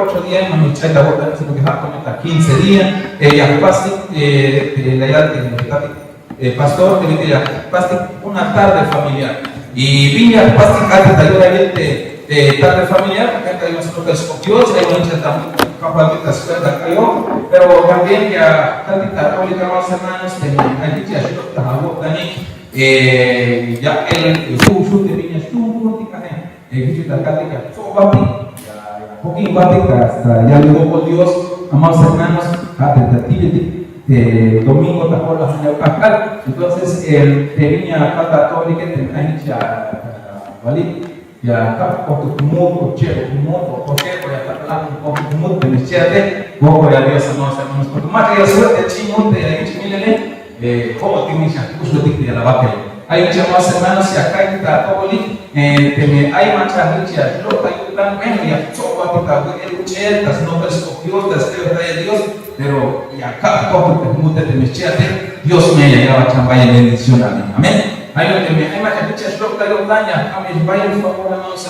8 días, no me echáis la bota, sino que hasta 15 días, ya pasti, la edad de pastor, que dice ya pasti una tarde familiar. Y vine pasti antes de ayudar a tarde familiar, porque hay unos telescopios, hay una hinchada capaz de escuela cayó, pero también ya tantita católica, hermanos, hay que hacer trabajo también, ya el su de viñas, tu que la católica, so papi, poquín papi, hasta ya luego por Dios, amados hermanos, a tentativa de domingo tampoco la señal pascal, entonces el de viña católica, hay que ¿vale? Ya acá por tu mundo, chero, tu mundo, porque voy a estar con tu mundo, me chete, voy a Dios, hermanos, por tu madre, suerte, chingón, de chingilele, como tienes ya, pues lo dije a la vaca. Hay muchos hermanos, y acá está todo hay mucha gente, lo que ayudan, ya, todo el chetas, no perscopiotas, de Dios, pero y acá por tu mundo, de me chete, Dios me lleva a chambaya bendición a mí, amén. Hay más gente que lo daña, a mis vayas por favor, hermanos,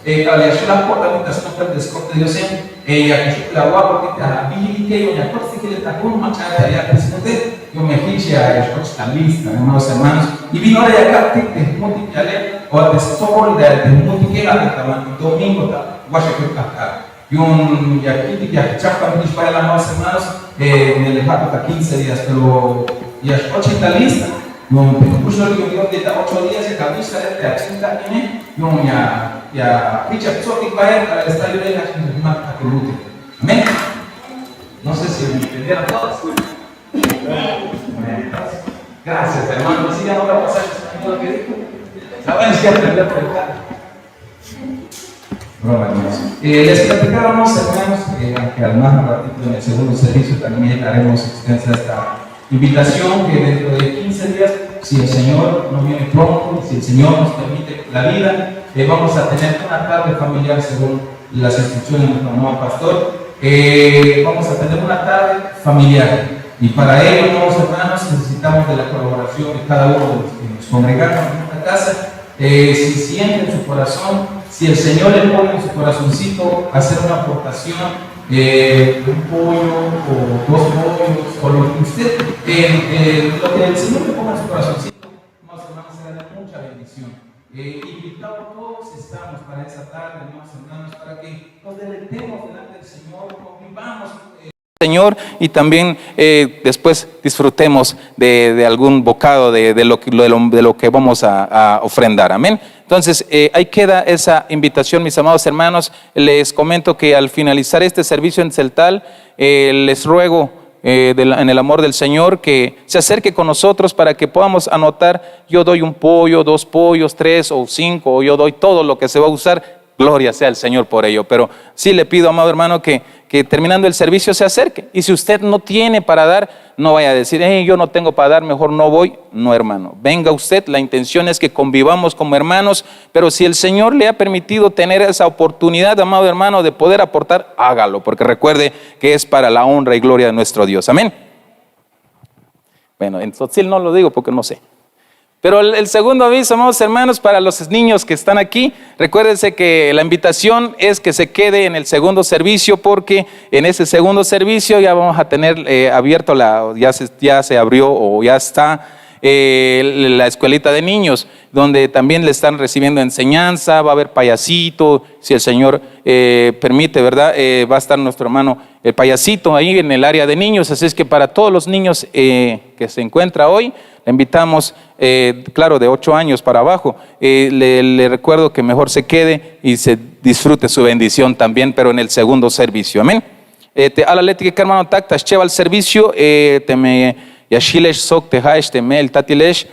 aliás, la porta mientras no te descorte Dios y aquí la agua porque a mí que yo ya por si que le tacó un machada ya presidente, yo me hice a estos lista, hermanos, y vino de acá de multiplicarle o de sol de multiplicar de domingo da guache que acá. Y aquí ya chapa mis para la hermanos, me le hasta 15 días, pero ya 80 lista. Yo puso el guión de 8 días de camisa de 80 tiene, yo ya ficha que vaya para el estadio de la Marca Colute. Amén. No sé si me entendieron todos. Gracias, hermano. Si ya no va a pasar lo que dijo. La van a aprender por el carro. Broma, hermanos. Les platicábamos, hermanos, que al más ratito en el segundo servicio también haremos extensa esta invitación que dentro de 15 días, si el Señor no viene pronto, si el Señor nos permite la vida, vamos a tener una tarde familiar según las instrucciones de nuestro nuevo pastor. Vamos a tener una tarde familiar y para ello, hermanos, necesitamos de la colaboración de cada uno de los que nos congregamos en esta casa. Si siente en su corazón, si el Señor le pone en su corazoncito hacer una aportación, un pollo o 2 pollos o lo que usted, lo que el Señor le ponga en su corazoncito, hermanos, será de mucha bendición. Invitados todos estamos para esa tarde, hermanos, para que nos deleitemos delante del Señor, convivamos Señor y también después disfrutemos de algún bocado de lo que vamos a ofrendar, amén. Entonces ahí queda esa invitación, mis amados hermanos. Les comento que al finalizar este servicio en Celtal, les ruego en el amor del Señor que se acerque con nosotros para que podamos anotar. Yo doy un pollo, 2 pollos, 3 o 5, o yo doy todo lo que se va a usar. Gloria sea al Señor por ello, pero sí le pido, amado hermano, que terminando el servicio se acerque. Y si usted no tiene para dar, no vaya a decir, yo no tengo para dar, mejor no voy. No, hermano, venga usted, la intención es que convivamos como hermanos, pero si el Señor le ha permitido tener esa oportunidad, amado hermano, de poder aportar, hágalo, porque recuerde que es para la honra y gloria de nuestro Dios, amén. Bueno, en Tzotzil no lo digo porque no sé. Pero el segundo aviso, amados hermanos, para los niños que están aquí, recuérdense que la invitación es que se quede en el segundo servicio, porque en ese segundo servicio ya vamos a tener abierto, ya se abrió o ya está la escuelita de niños, donde también le están recibiendo enseñanza, va a haber payasito, si el Señor permite, ¿verdad? Va a estar nuestro hermano el payasito ahí en el área de niños, así es que para todos los niños que se encuentra hoy, le invitamos, claro, de 8 años para abajo, le recuerdo que mejor se quede y se disfrute su bendición también, pero en el segundo servicio, amén. A la letra que hermano tactas lleva al servicio, te me yashilesh sok te haesh te me el tatilesh,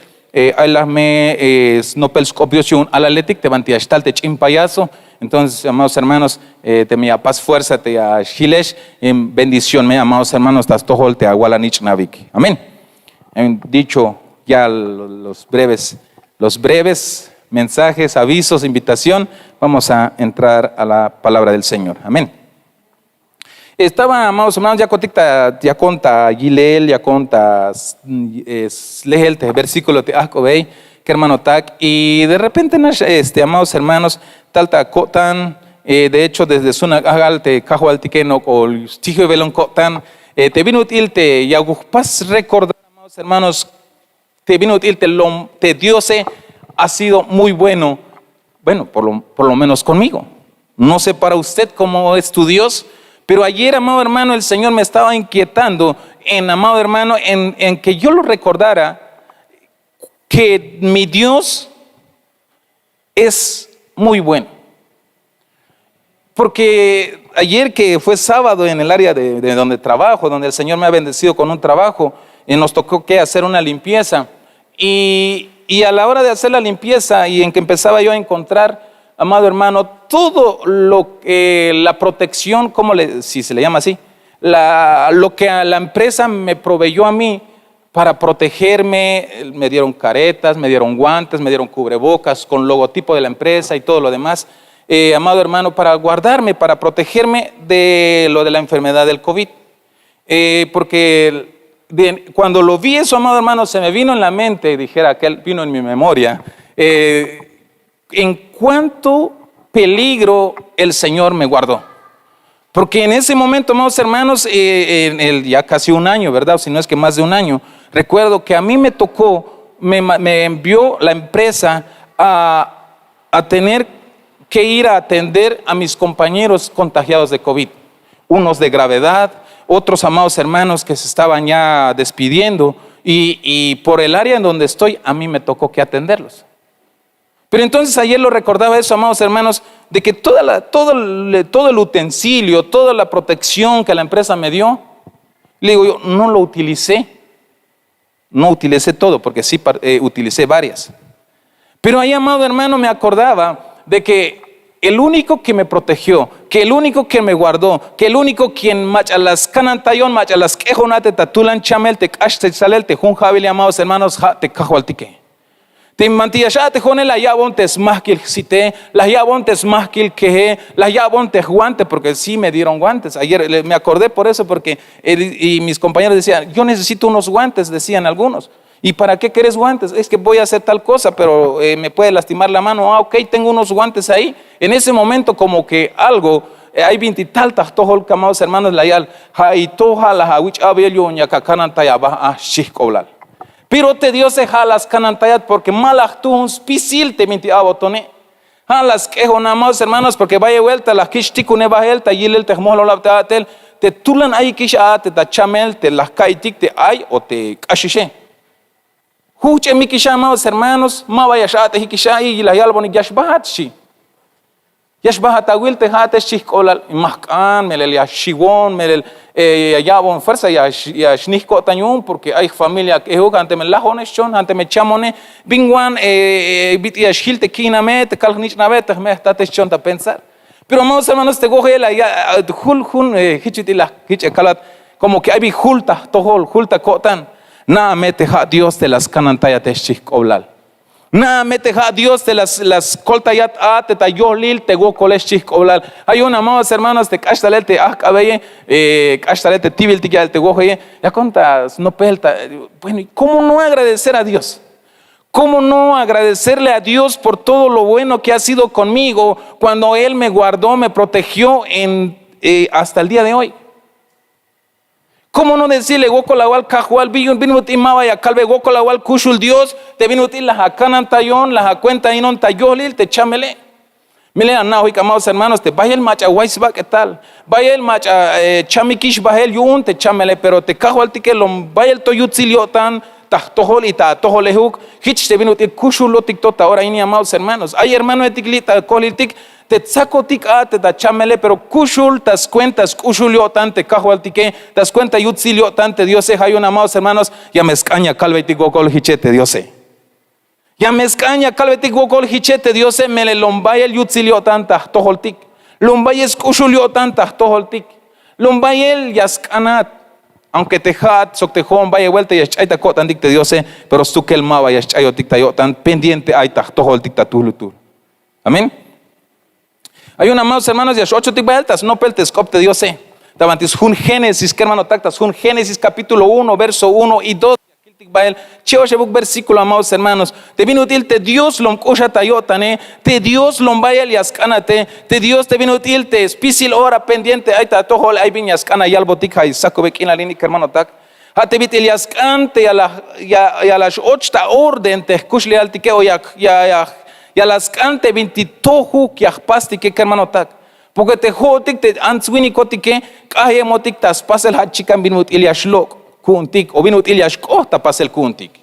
Allah me snopelscopiosion a la letra te vantiashtal te chimpayazo. Entonces, amados hermanos, te me paz fuerza te yashilesh, bendición me, amados hermanos, tas tohol te agualanich navik, amén. Dicho ya los breves mensajes, avisos, invitación, vamos a entrar a la palabra del Señor. Amén. Estaba, amados hermanos, ya conta Gilel, ya conta Lehel, versículo te que hermano tak, y de repente, amados hermanos, talta cotan, de hecho desde Sunagal te Cajualtiqueno o Tijo Beloncotan, te vino útil te Yagupas recordar, amados hermanos, te vino útil te Dios ha sido muy bueno, por lo menos conmigo. No sé para usted cómo es tu Dios, pero ayer, amado hermano, el Señor me estaba inquietando, amado hermano, en que yo lo recordara, que mi Dios es muy bueno. Porque ayer que fue sábado en el área de donde trabajo, donde el Señor me ha bendecido con un trabajo, y nos tocó que hacer una limpieza. Y a la hora de hacer la limpieza y en que empezaba yo a encontrar, amado hermano, todo lo que la protección, si se le llama así, lo que a la empresa me proveyó a mí para protegerme, me dieron caretas, me dieron guantes, me dieron cubrebocas con logotipo de la empresa y todo lo demás, amado hermano, para guardarme, para protegerme de lo de la enfermedad del COVID. Porque cuando lo vi eso, amado hermano, se me vino en la mente, dijera aquel, vino en mi memoria, en cuánto peligro el Señor me guardó. Porque en ese momento, amados hermanos, ya casi un año, ¿verdad? Si no es que más de un año, recuerdo que a mí me tocó, me envió la empresa a tener que ir a atender a mis compañeros contagiados de COVID. Unos de gravedad, otros, amados hermanos, que se estaban ya despidiendo. Y por el área en donde estoy, a mí me tocó que atenderlos. Pero entonces ayer lo recordaba eso, amados hermanos, de que todo el utensilio, toda la protección que la empresa me dio, le digo yo, no lo utilicé. No utilicé todo, porque sí utilicé varias. Pero ahí, amado hermano, me acordaba de que el único que me protegió, que el único que me guardó, que el único quien machalas canantayon, machalas quejonate tatulan chamel te cashte salel te junjabili, amados hermanos, te cajualtique. Te mantilla ya te jone la yabontes más que el cité, las yabontes más que el queje, las yabontes guantes, porque sí me dieron guantes. Ayer me acordé por eso, porque y mis compañeros decían, yo necesito unos guantes, decían algunos. ¿Y para qué querés guantes? Es que voy a hacer tal cosa, pero me puede lastimar la mano. Ok, tengo unos guantes ahí. En ese momento como que algo, hay 20 y tantas tojol camados hermanos la yal, y toja la hawich abello ñacacanan tayaba a shikoblal. Pero te Dios se jalas canantayat porque malach tú un spisil te minti abotone. Jalas quejo namados hermanos porque vaya vuelta la kishtikune bajelta yilel te jmolo labtatel te tulan ahí kisha te tachamel te las kaitik te ay o te kashishe. Huche mi kisha amados hermanos ma vaya shate hikisha y la yalboni yashbahatshi. Yashbahat awil te hate shikola mahkan melel yashiwon melel yabon fuerza ya shniko tañun porque hay familia que juega ante me lajones chon ante me chamone bingwan bit yashilte kiname te kalnich nabet me estate chon ta pensar. Pero amados hermanos te coge la hul hichitila hichekalat como que hay hulta tohol hulta kotan na mete ha Dios de las canantaya te shikoblal. Na meteja Dios de las coltayat te tayolil te go coleshich oblal. Hay una amados hermanos de cashtalel te akabeye cashtalel te tibil te ya te goje ya contas no pelta. Bueno, ¿y cómo no agradecer a Dios? ¿Cómo no agradecerle a Dios por todo lo bueno que ha sido conmigo cuando Él me guardó, me protegió hasta el día de hoy? ¿Cómo no decirle goko la wal cajual vino timaba ya calve goko la wal kushul Dios te vino til la hacanan tayon la cuenta inon tayolil te chamele. Mire anahu y amados hermanos te vaya el macha waisba qué tal vaya el macha chamikish bahel yun te chamele pero te cajual tike lom vaya el toyutzilio tan tahtohol y ta toholehuk hich te vino til kushul lo tiktot ahora ini amados hermanos hay hermano de tiklita kolitik te saco tic te da chamele pero kushul tas cuentas kushulio tante cajualtique tas cuenta yutzilio tante Dios hay un amados hermanos ya me escaña calveti gokol hichete Dios ya me escaña calveti gokol hichete Dios me le lombay el yutzilio tanta toholtic lombay es kushulio tanta toholtic lombay el yaskanat aunque te hat sok te hon vaya vuelta y chaita cotan dicte Dios pero su que el ma vaya chayo tic tan pendiente ay ta toholtic ta tulutur amén. Hay una amados hermanos de 8 vueltas, no peltes copte Dios Tabantis un Génesis, que hermano tactas, un Génesis capítulo 1, verso 1 y 2. versículo, amados hermanos. Te vino útil te Dios lom kusha tayotane, te Dios lom vaya liascanate, te Dios te vino útil te especial hora pendiente, ahí ta tohol ahí viñascana y albotica y saco bequina lini hermano tak. Hate vit liascante a las 8 orden te kushli altikeo ya las cante 22 que pasti que hermano tak. Porque te jotik te answini kotike kahe motik tas pasel hachikan binut iliashlok. Kuntik, o vino Ilias Costa para el kuntik.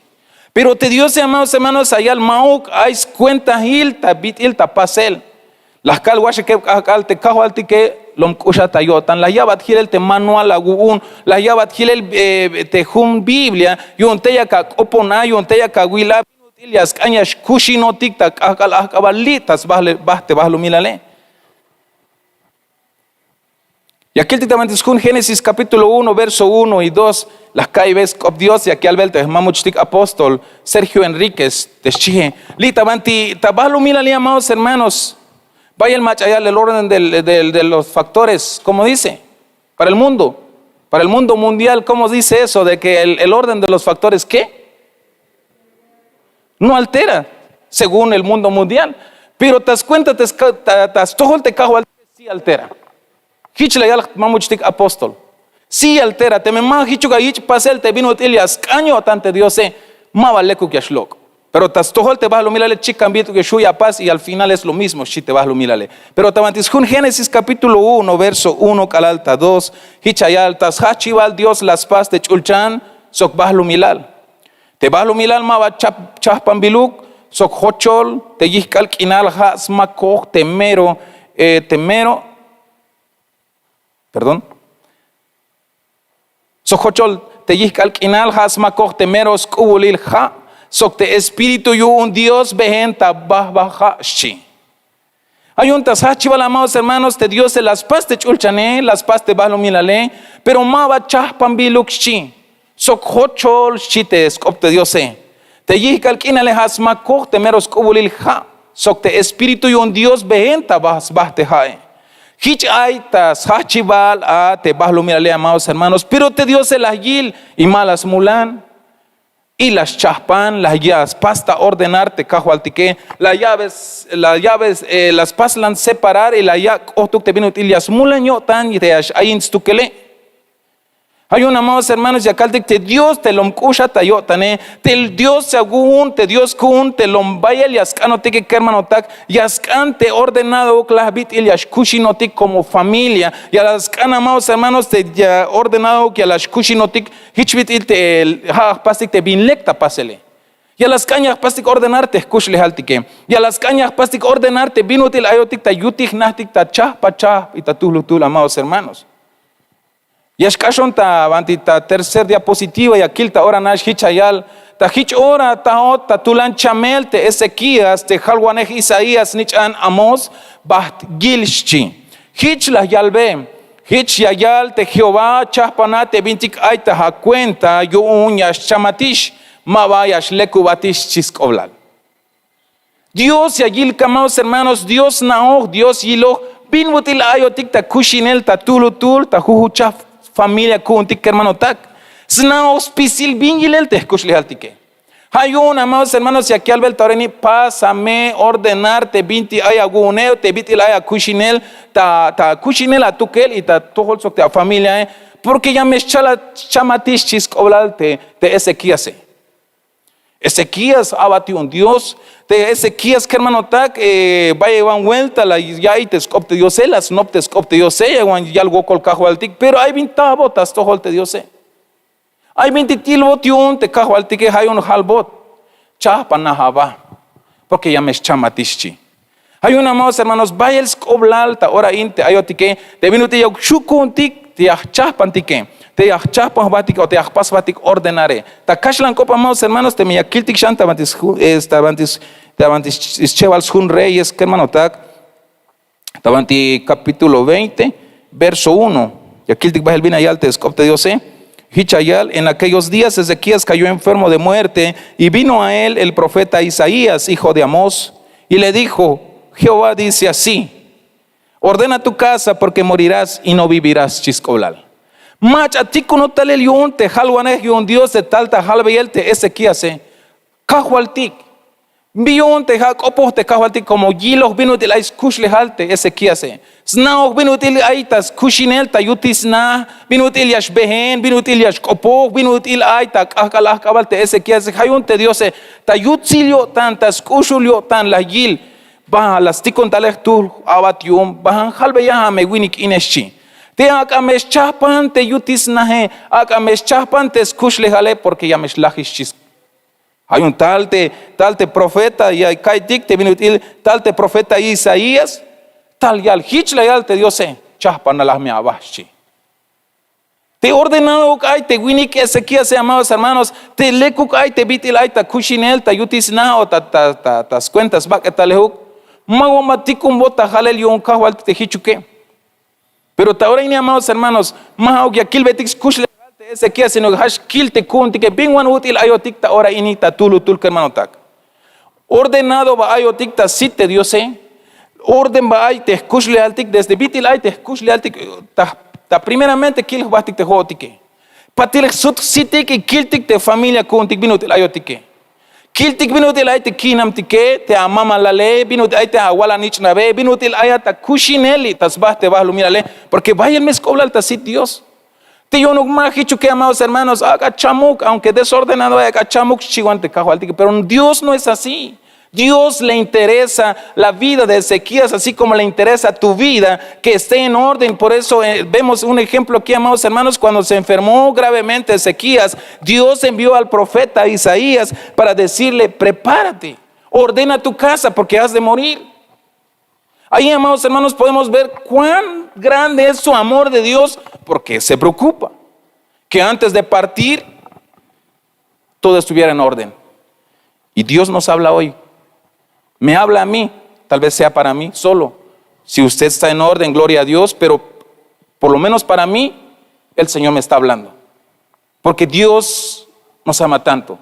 Pero te Dios, amados hermanos, allá al mauk, hay cuenta hilta, bit hilta pasel. Las calguas que al te cajo al que lom kusha tayotan, la yabat hil el te manual agun, la yabat hil el te hum Biblia, y un teya ka opona, y un teya ka wila, Ilias cañas kushino tikta, akabalitas, bahte bahlo milale. Y aquí el Titamantiscún, Génesis capítulo 1, verso 1 y 2, las caibes of Dios, y aquí al verte, mamuchtik apóstol, Sergio Enríquez, de Chije. Litabanti, tabalo mila li, amados hermanos, vaya el mach allá el orden de los factores, como dice, para el mundo mundial, ¿cómo dice eso? De que el orden de los factores, ¿qué? No altera, según el mundo mundial, pero te das cuenta, todo el tecajo sí altera. Hichla yal mamuchtik apóstol. Sí altera, te me más hicho que pasel te vino Ilias caño tante Dios ma vale que ashlok. Pero tas tohol te vas lo milale chicambito que shuya paz y al final es lo mismo, si te vas lo milale. Pero tamantisjun Génesis capítulo 1 verso 1 calalta 2 hichayal tas hachival Dios las paz de chulchan sok vas lo milal. Te vas lo milal ma va chapambiluk sok hochol te yihkal kinal has makoh temero perdón. Sojochol te yihkal kinal has makoh temeros kubulil ha sok te espíritu yu un Dios behenta bahbaha shi. Hay un tasachival, amados hermanos, te Dios de las paz te chulchane, las paz te bahlo milale, pero ma va chahpambiluk shi. Sojochol shi te skop te Dios te yihkal kinal has makoh temeros kubulil ha sok te espíritu yu un Dios behenta bahte hae. Hich aitas, hachibal, te bahlo mirale, amados hermanos, pero te Dios el agil y malas mulan, y las chahpan, las llaves, pasta ordenarte, cajualtique, las llaves, las paslan separar, y la ya, otuk te vino utilias mulanyo tan y te ayin stukele. Hay un, amados hermanos, ya caltic te Dios te lomkusha tayotane, te Dios según te Dios kun te lombayel yaskano te que hermanotak, yaskan te ordenado klahbit il yashkushinotik como familia, y a las can, amados hermanos, te ya ordenado que a las kushinotik hichbit il te pastik te binlecta pasele. Y a las cañas pastik ordenarte escuchle haltike. Y a las cañas pastik ordenarte binutil ayotik ta yutik nahtik ta chah pa chah y ta tulutul, amados hermanos. Y es cachón ta bandita tercer diapositiva y aquí ta ora nash hichayal ta hich ora ta tulan chamel te Ezequías te halwanej Isaías nichan Amos baht gilshi hich la yalbe hich yayal te Jehová chahpana te bintik aita ha cuenta yo uñas chamatish ma vayas lekubatish chiskoblal. Dios yagil kamaos hermanos, Dios naoh, Dios yilo binbutil ayotik ta kushinel ta tulutul ta huhuchaf familia kuntik hermano tak sna hospicial bingilel te escuchle haltike. Hay un, amados hermanos, y aquí al beltoreni pásame ordenarte binti ay aguneo te bitil ay kushinel ta kushinel a tukel y ta tohol sok te familia porque ya me chala chamatish chiskoblal te Ezequías. Ezequías abatió un Dios, de Ezequías que hermano tak vaya y van vuelta la ya y te escopte Dios las no te escopte Dios ya algo col cajo altic, pero hay 20 botas tohol te Dios hay 20 tilbotiun te cajo altic hay un halbot chahpanahaba porque ya me chamatishi. Hay una, amados hermanos, vaya el escoblal ta ora inte ayotique te vino te yukuntik te chahpantike te yachpas batik o te yachpas batik ordenare. Ta kashlan copa, amados hermanos, te miyakiltik shan tabantis chevals hun reyes, que hermano tak, tabanti capítulo 20, verso 1. Yakiltik bahel bin ayal te escopte Dios Hichayal, en aquellos días Ezequías cayó enfermo de muerte y vino a él el profeta Isaías, hijo de Amós, y le dijo, Jehová dice así, ordena tu casa porque morirás y no vivirás, chiscoblal. Mach a ti no tal el yun te halwanej yun Dios de tal ta halbeyel te Ezequías. Kahualtik. Bion te hak opos te kahualtik como gilos binutil ais kush lehalte Ezequías. Snaog binutil aitas kushinel ta yutis na binutil yash behen binutil yash opos binutil aita akalah kabalte Ezequías. Hayun te Dios ta yutzilio tantas kushulio tan la gil. Ba las tikon talek tu abatium bahan halbeya me winik ineshi. Te akamesh chapan te yutis nahe akamesh chapan te skush lehale porque ya mesh lahish. Hay un tal te profeta y hay kaitik te vinutil tal te profeta Isaías tal yal hichla yal te Dios chapan a las me abashi. Te ordenado que te winik Ezequías, amados hermanos, te lekuk ay te bitil ay ta kushinel ta yutis na o tas cuentas baketalehuk mago matikum bota halel yon kahwal te hichuke. Pero ahora ni amados hermanos, maho ya kilbetix kushle Ezequías sino hash kilte kunti que bingwan util ayotik ta ahora inita tul hermano tak. Ordenado ba ayotik ta site Dios orden ba ay te kushle altik desde bitil ay te kushle altik ta primeramente kil batik te hotike. Patil sut site que kiltik te familia kuntik binutil ayotike. Kiltik binutil ay te kinam tike te amama la ley binutil ay te awala nich nabe binutil ay ta kushineli tasbah te bahlu mirale porque vaya el mes cobla alta sit Dios. Te yo no majichu que amados hermanos haga chamuk aunque desordenado haga chamuk chiguante cajualtique pero Dios no es así. Dios le interesa la vida de Ezequías así como le interesa tu vida que esté en orden. Por eso vemos un ejemplo aquí, amados hermanos, cuando se enfermó gravemente Ezequías, Dios envió al profeta Isaías para decirle: prepárate, ordena tu casa porque has de morir. Ahí, amados hermanos, podemos ver cuán grande es su amor de Dios porque se preocupa que antes de partir todo estuviera en orden. Y Dios nos habla hoy. Me habla a mí, tal vez sea para mí solo. Si usted está en orden, gloria a Dios, pero por lo menos para mí, el Señor me está hablando. Porque Dios nos ama tanto.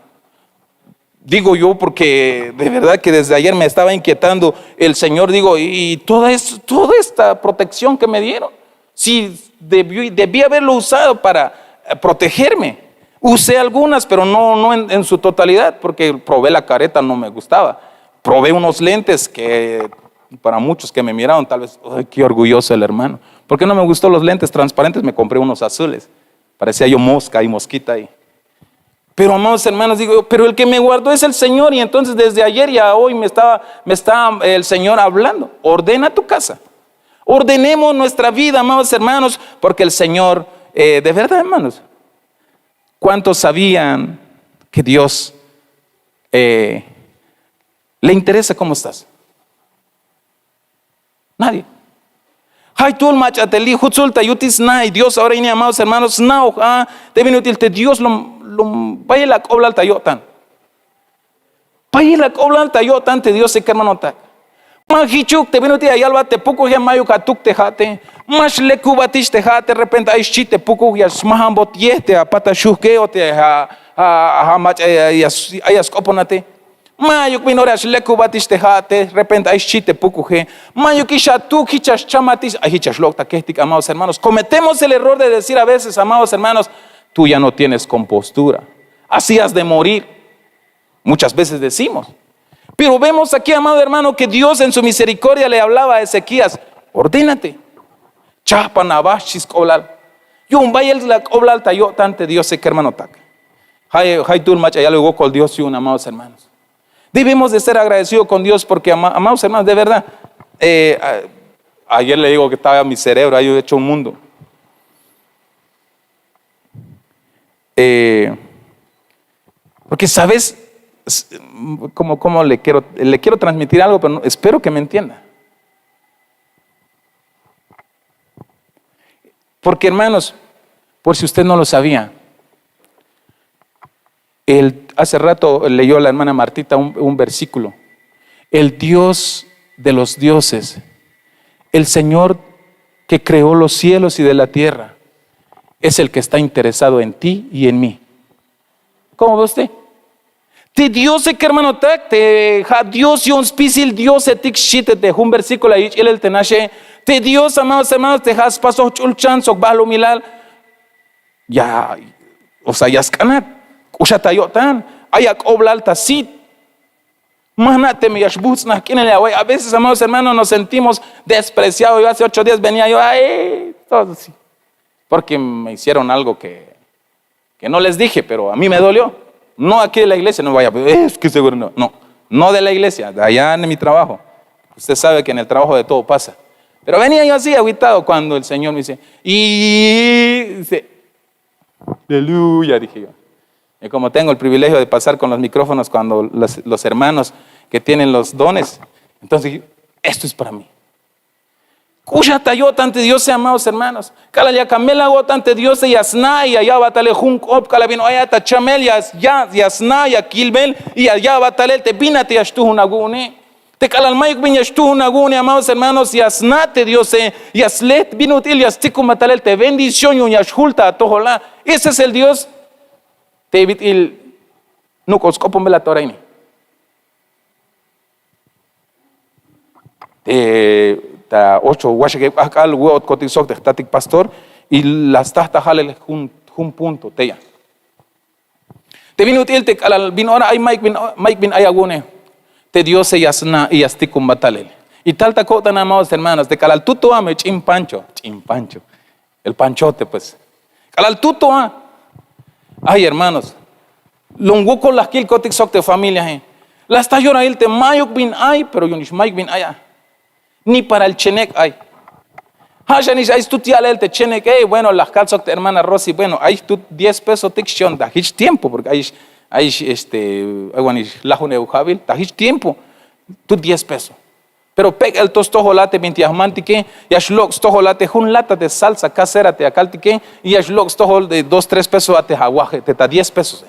Digo yo porque de verdad que desde ayer me estaba inquietando el Señor, digo, y toda esta protección que me dieron, si debí haberlo usado para protegerme. Usé algunas, pero no en su totalidad, porque probé la careta, no me gustaba. Probé unos lentes que para muchos que me miraron, tal vez, ¡ay, qué orgulloso el hermano! ¿Por qué no me gustó los lentes transparentes? Me compré unos azules. Parecía yo mosca y mosquita ahí. Pero, amados hermanos, digo yo, pero el que me guardó es el Señor. Y entonces desde ayer y a hoy me está el Señor hablando. Ordena tu casa. Ordenemos nuestra vida, amados hermanos, porque el Señor, de verdad, hermanos, ¿cuántos sabían que Dios le interesa cómo estás? Nadie. Hay tú el machateli, jutsulta, yutis nai, Dios ahora ini, amados hermanos, nao, debe utilizar Dios lo vaya la cobla alta yotan. Vaya la cobla alta yotan, te Dios se que hermano tak. Majichuk te vinuti ayalba te poco ya mayo katuk te jate, mas le kubatish te jate, repente ay chite poco ya smahambot yete a pata shuke o te a mach ayas coponate. Mayo minoras le kubatish te jate, repente ay chite poco je. Mayo kisha tu kichas chamatis, ay hichas lokta kehtik, amados hermanos. Cometemos el error de decir a veces, amados hermanos, tú ya no tienes compostura. Así has de morir. Muchas veces decimos. Pero vemos aquí, amado hermano, que Dios en su misericordia le hablaba a Ezequías: ordénate. Chapa nabashis koblal. Yo un vaya la koblal tayo tante Dios se que hermano tak. Hay tú macha ya luego con Dios y un, amados hermanos. Debemos de ser agradecidos con Dios porque, amados hermanos, de verdad, ayer le digo que estaba mi cerebro, ahí he hecho un mundo. Porque sabes, como le quiero transmitir algo, pero espero que me entienda. Porque, hermanos, por si usted no lo sabía, hace rato leyó la hermana Martita un versículo. El Dios de los dioses, el Señor que creó los cielos y de la tierra, es el que está interesado en ti y en mí. ¿Cómo ve usted? Te Dios que hermano tak te Dios y un spisil Dios etik shite te un versículo ahí el tenache te Dios, amados hermanos, te has paso chulchan sok balo milal ya, o sea, ya escanat, ushatayotan, ayak oblalta sit. A veces, amados hermanos, nos sentimos despreciados. Yo hace 8 días venía yo, todo así, porque me hicieron algo que no les dije, pero a mí me dolió. No aquí de la iglesia, no vaya, es que seguro no de la iglesia, de allá en mi trabajo. Usted sabe que en el trabajo de todo pasa. Pero venía yo así, agüitado, cuando el Señor me dice, aleluya, dije yo. Y como tengo el privilegio de pasar con los micrófonos cuando los hermanos que tienen los dones, entonces dije, esto es para mí. Cushata yo ante Dios, amados hermanos. Cala ya camela gota ante Dios y yasna y allá batale junk op cala vino allá ta chamel yasna ya kilbel y allá batale te binate yashtu unagune. Te cala el mayuk bin yashtu unagune, amados hermanos, yasnate Dios yaslet binutil yastikum batale te bendición y yashulta tohola. Ese es el Dios. Te evit il nukoskopom bela toraini. Ta 8 washake akal wot kotisok de static pastor y las tahta halel un punto teya. Te vino util te kalal vino ahora hay Mike bin ayagune. Te Dios se yasna y yastikum batalel. Y tal ta kota na amados hermanos, te kalal tuto ame chimpancho. El panchote pues. Kalal tuto a. Ay hermanos, longo con las kilkotik sok de familia. La está llorando el te mayuk bin ay, pero yo ni Mike bin aya. Ni para el chenek hay. Hashanish hay tutiale el te chenek, bueno, las calzas de hermana Rosy, bueno, hay tu 10 pesos ticción, da hich tiempo, porque hay la june ujabil, da hich tiempo, tu 10 pesos. Pero pega el tostojolate 20 ahmantique, y ashlok stojolate un lata de salsa casera te acaltique, y ashlok stojol de 2-3 pesos a te jaguaje, te da 10 pesos.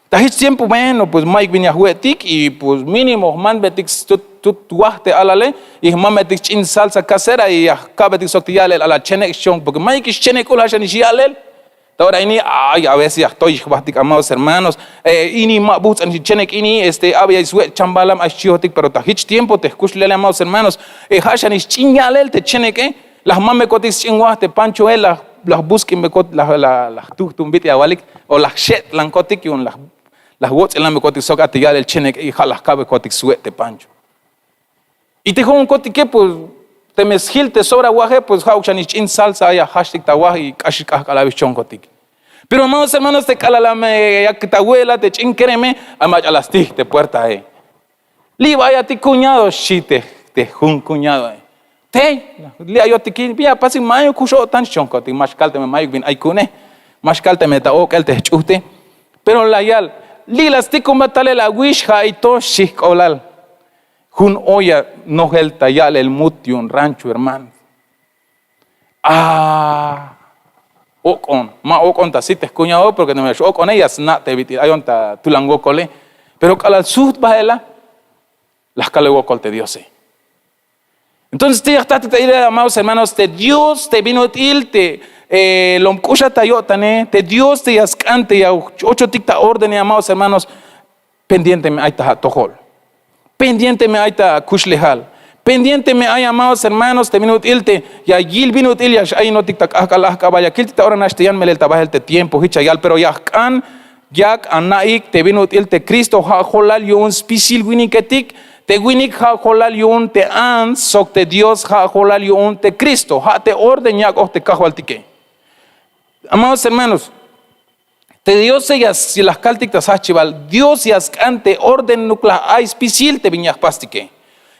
Tahich tiempo, bueno, pues Mike viene a juetic y pues mínimo, man betic tuaste alale y man betic chin salsa casera y acabetic soctiale a la chenek shong, porque Mike es chenek ola shanishialel. Ahora ini, ay, a veces ya estoy, amados hermanos, ini mabuts and chenek ini, había isue chambalam ashiotic, pero tahich tiempo te escuchlele, amados hermanos, hashanish chinyalel te chenek, las mamecotic chinguaste pancho las busquen mecot las tumbite awalik o las shet lancotic y las wots en la mecotic soca tigal el chenek y jalas cabe cotic suete pancho. Y te un cotic que pues te mezgil te sobra guaje pues hauchanich in salsa ya hashtag tawaji y kashikah calabichon cotic. Pero amados hermanos te cala la me ya que ta abuela te chinquereme amach a las tig te puerta Li vaya ti cuñado shite te un cuñado Te li ayo ti kin pia pasi mayo kusho tan chonco ti mashkalte me mayo bin aikune mashkalte me ta ok el te chute pero la yal li las ti combatale la wishha y to shik olal hun oya no el tayal el muti un rancho hermano okon ma okon ta si te cuñado porque no me okon ellas na te viti ayon ta tulango cole pero kala sud baela las kalego colte diose. Entonces, amados hermanos, te Dios te vino te lomkusha tayotane, te Dios te yascante ya 8 ticta orden, amados hermanos, pendiente me aita tohol, pendiente me aita kushlehal, pendiente me ay, amados hermanos, te vino te ya gil vino ya ay no ticta akalah vaya kilta ahora nashtiyan melel tabajel te tiempo hichayal, pero ya kan yak anaik te vino te Cristo ha holal yo un spisil winiketik. Te winik ha holal yun te ans sok te Dios ha holal yun te Cristo ha te orden yak o te kahualtique. Amados hermanos, te Dios si las caltictas hachival Dios yascante orden nuclear hay spisil te viñas pastique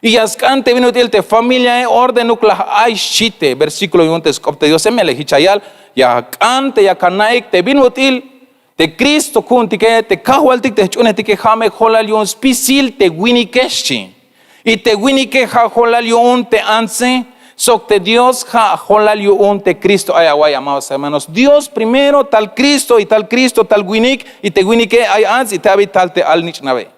y yascante vino te familia orden nuclear hay shite versículo yun te scopte Dios se me lehichayal yakante yakanaik te vino te Cristo kuntique te kahualtik te chunetike jame holal yon spisil te winikeshi y te winike ha holal yon te anse sok te Dios ha holal yon te Cristo ayaway amados hermanos Dios primero tal Cristo tal winik y te winike ay ans y te habital te al nich nave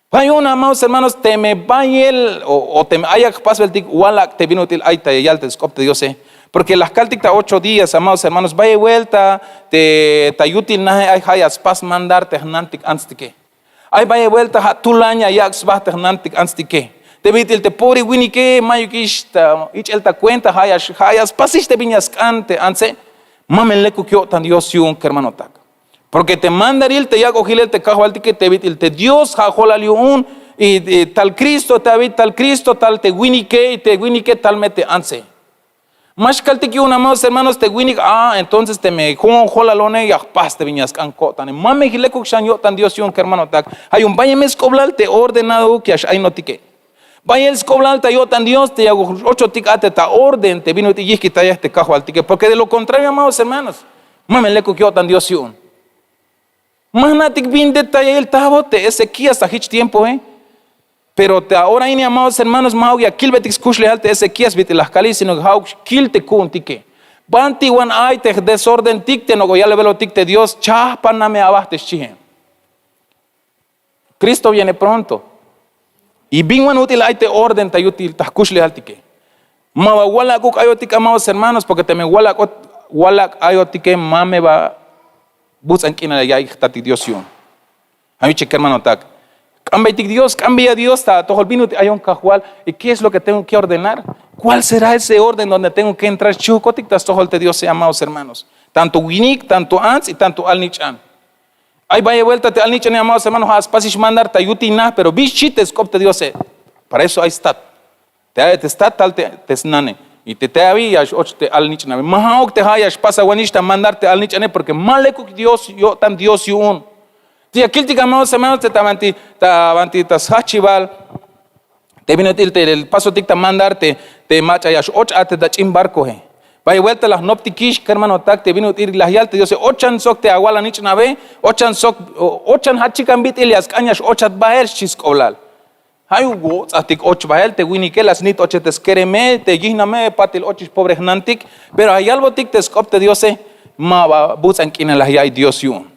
Payun amados hermanos te me bayel o te me ayak pasveltik walak te vinotil ay te yal te skop te Dios Porque las cálticas 8 días, amados hermanos, vaya vuelta, te ayutil nahe ay hayas pas mandar te hnantik anstike. Ay vaya vuelta hatulaña yaks bah te hnantik anstike. Te vitil te pobre winike mayukish ich el ta cuenta hayas pasis te viñas cante anse. Mamen le kukyo tan Dios yun que hermano tak. Porque te mandaril te ya cogil te cajo al que te vitil te Dios jajola liun y tal Cristo te habit tal Cristo tal te winike y te winike tal mete anse. Más calti que una más hermanos te winik entonces te me jola lone y paz te viñas canco tan mame gile kukshan yo tan Dios yun que hermano tak. Hay un baño mes coblal te ordenado que hay notique. Vaya el escoblal te yo tan Dios te hago 8 ticate ta orden te vino te yisqui ta ya este cajo al tique porque de lo contrario amados hermanos mamen le yo tan Dios yun manatik bin de ta el tabo te Ezequías hasta hich tiempo pero te ahora ini amados hermanos mau ya kilbetik kushle alte Ezequías vit las calis sino hau kilte kun tique banti wan ay te desorden tic te no go ya le velo tic te Dios cha paname abaste chihe Cristo viene pronto. Y bien bueno útil hay te orden te útil te kushle altike. Mawa wala kuk ayotik amados hermanos porque te me wala ayotike mame va bus ankina ya tati Dios yon. Hay che hermano tak. Cambia Dios, cambia Dios ta todo el vino hay un cajual y qué es lo que tengo que ordenar? ¿Cuál será ese orden donde tengo que entrar? Chukotik tas todo el te Dios amados hermanos. Tanto winik, tanto ans y tanto alnichan. Ahí vaya vuelta te al nicho ni amados hermanos a pasish mandar te yutina pero bichites copte Dios para eso hay stat te stat tal te snane y te había te al nicho na mahok te hayas pasa wanista mandarte al nicho porque maleku Dios yo tan Dios yun ti aquel te amados hermanos te tavanti tas hachival te vino el paso tic mandarte te macha ya 8 ate da chimbarco vaya vuelta las noptikish que hermano tak te vino ir las yalte Dios 8 sok te aguala nich nave 8 sok 8 hachikan bit elias cañas 8 baher chiskoblal hay ugo atik 8 baher te winike las nit 8 te skereme te gihname patil 8 pobre nantik pero hay algo tik te skopte Dios ma ba busan kina las ya Dios yun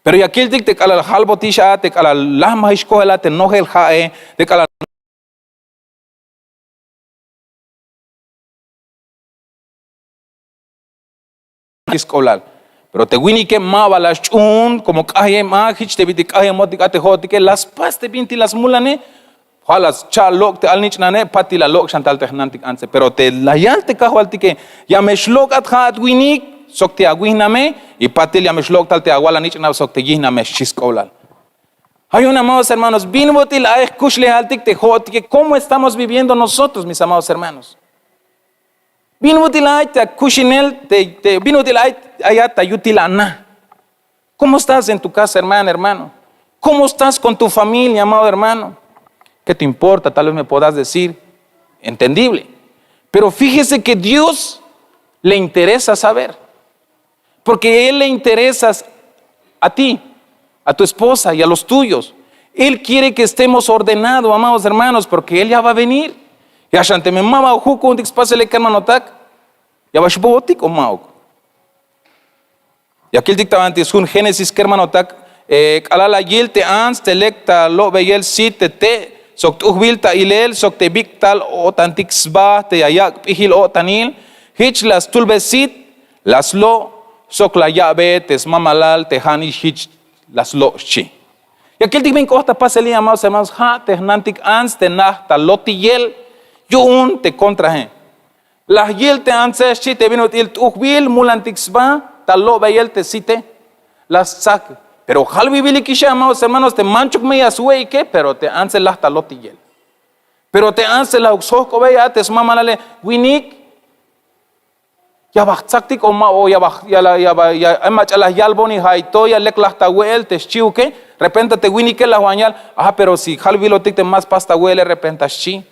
pero ya kil tik te kala halbo tisha te kala lahma iskola te nogel hae te kala escolar pero te wini que mava las chun como caje magich te viti caje moticate hoti que las paste pinti las mulane halas chalok te alnich nane pati la lok chantal te nantik anse pero te la yalte cajo alti que ya me shlok at hat wini sok te aguiname y pati ya me shlok tal te aguala nich na sok te gihname chiscolar hay una amados hermanos bin botil a kushle altik te hoti que cómo estamos viviendo nosotros mis amados hermanos. Binutilay te kushinel te binutilay ayata yutilana. ¿Cómo estás en tu casa, hermano? ¿Cómo estás con tu familia, amado hermano? ¿Qué te importa? Tal vez me puedas decir, entendible. Pero fíjese que Dios le interesa saber. Porque Él le interesa a ti, a tu esposa y a los tuyos. Él quiere que estemos ordenados, amados hermanos, porque Él ya va a venir. Ya shante me mama huko un dixpasele que hermano tak. Ya va shbotik o mauk. Y aquí el dictavante es un Génesis que hermano tak. Alala yil te ans te lecta lo beyel sit te sok tuhvilta ilel sok te biktal o tantixba te ayak pihil o tanil. Hich las tulbesit las lo sok la yabe te mamalal te hani hich las lo chi. Y aquí el dictavante costa paseli amados hermanos ha te nantik ans te nah ta lotiyel. Yo un te contraje. La yel te anses chi te vino el tuhbil mulantixba talo beyel te cite las saque. Pero halvi bilikisha amados hermanos te manchuk me asue que pero te anse las talotiyel. Pero te anse la uxoko beya te mamalale winik ya baxaktik o ma o ya emachala yalboni haito ya leklah tawel te chiuke repente te winik la huañal pero si halvi lo te más pasta huele repente chi.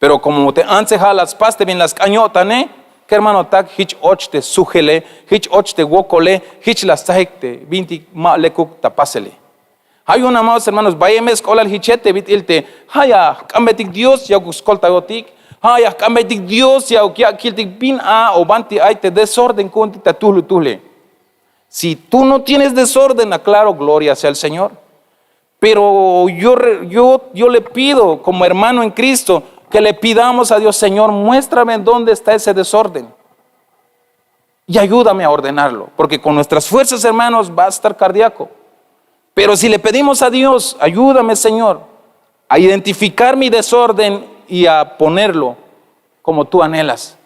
Pero como te anse jalas paste bien las cañotane, que hermano tak hich och te sujele, hich och te wokole, hich las tahik te binti ma lekuk tapasele. Hay una más hermanos, vayame escola el hichete bitilte, haya cambetik Dios ya guscolta gotik, haya cambetik Dios ya kiltik bin a o banti ay te desorden conti tatule. Si tú no tienes desorden, aclaro, gloria sea el Señor. Pero yo le pido como hermano en Cristo, que le pidamos a Dios, Señor, muéstrame en dónde está ese desorden y ayúdame a ordenarlo, porque con nuestras fuerzas, hermanos, va a estar cardíaco. Pero si le pedimos a Dios, ayúdame, Señor, a identificar mi desorden y a ponerlo como tú anhelas,